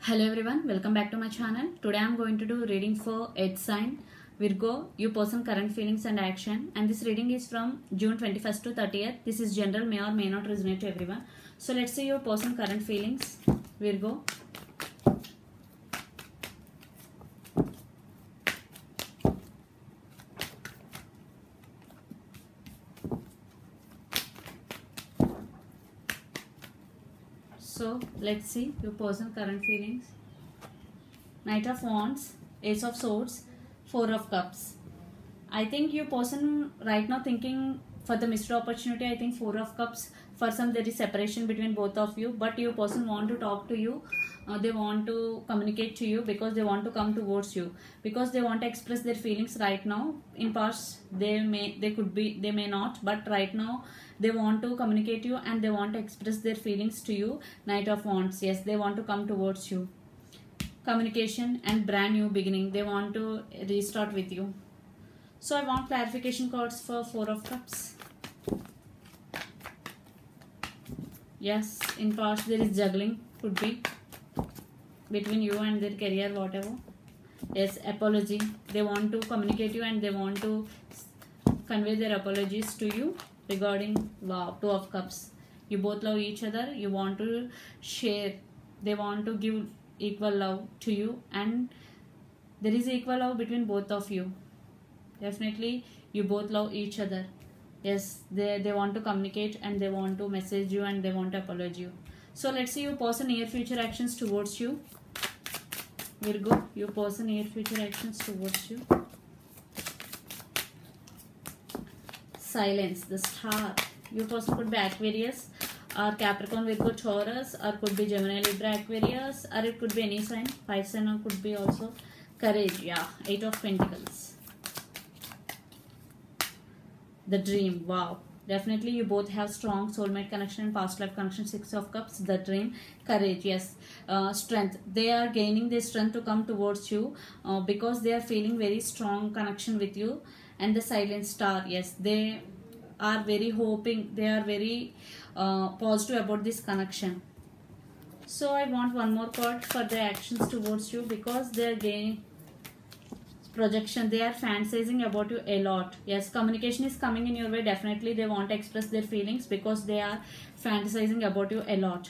Hello everyone, welcome back to my channel. Today I am going to do reading for Earth sign Virgo, your person current feelings and action, and this reading is from June 21st to 30th. This is general, may or may not resonate to everyone. So let's see your person current feelings Virgo. So let's see your person current feelings. Knight of Wands, Ace of Swords, Four of Cups. I think your person right now thinking for the missed opportunity. I think Four of Cups, for some there is separation between both of you, but your person want to talk to you. They want to communicate to you because they want to come towards you, because they want to express their feelings right now. In past they may not, but right now they want to communicate you and they want to express their feelings to you. Knight of Wands, yes, they want to come towards you. Communication and brand new beginning, they want to restart with you. So I want clarification cards for Four of Cups. Yes, in past there is juggling, could be between you and their career, whatever. Yes, apology, they want to communicate you and they want to convey their apologies to you regarding, wow, Two of Cups. You both love each other, you want to share, they want to give equal love to you, and there is equal love between both of you. Definitely you both love each other. Yes, they want to communicate and they want to message you and they want to apologize you. So let's see your person near future actions towards you Virgo. Your person near future actions towards you. Silence, the Star. Your person could be Aquarius or Capricorn, Virgo, Taurus, or could be Gemini, Libra, Aquarius, or it could be any sign. Fire sign, or could be also Courage. Yeah, Eight of Pentacles. The Dream. Wow, definitely you both have strong soulmate connection and past life connection. Six of Cups. The Dream. Courage, yes. Strength, they are gaining their strength to come towards you because they are feeling very strong connection with you. And the Silent Star, yes, they are very hoping, they are very positive about this connection. So I want one more card for their actions towards you, because they are gaining projection, they are fantasizing about you a lot. Yes, communication is coming in your way. Definitely they want to express their feelings because they are fantasizing about you a lot,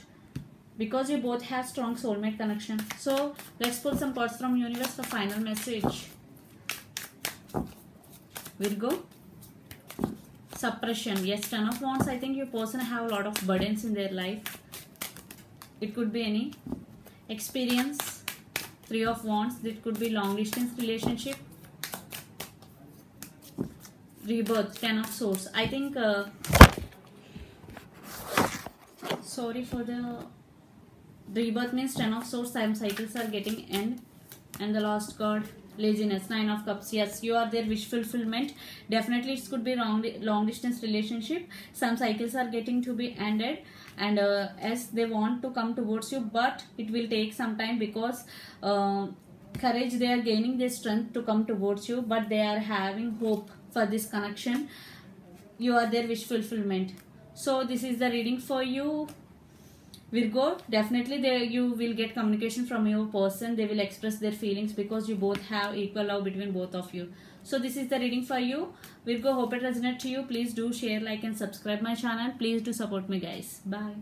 because you both have strong soulmate connection. So let's pull some cards from universe for final message Virgo. Suppression, yes, Ten of Wands. I think your person have a lot of burdens in their life. It could be any experience. Three of Wands, it could be long distance relationship. Rebirth, Ten of Swords. I think sorry for the rebirth means Ten of Swords, time cycles are getting end. And the last card, laziness, Nine of Cups. Yes, you are their wish fulfillment. Definitely it could be long distance relationship. Some cycles are getting to be ended, and as they want to come towards you, but it will take some time, because courage, they are gaining their strength to come towards you, but they are having hope for this connection. You are their wish fulfillment. So this is the reading for you Virgo. Definitely you will get communication from your person. They will express their feelings because you both have equal love between both of you. So this is the reading for you Virgo. Hope it resonates to you. Please do share, like and subscribe my channel. Please do support me guys. Bye.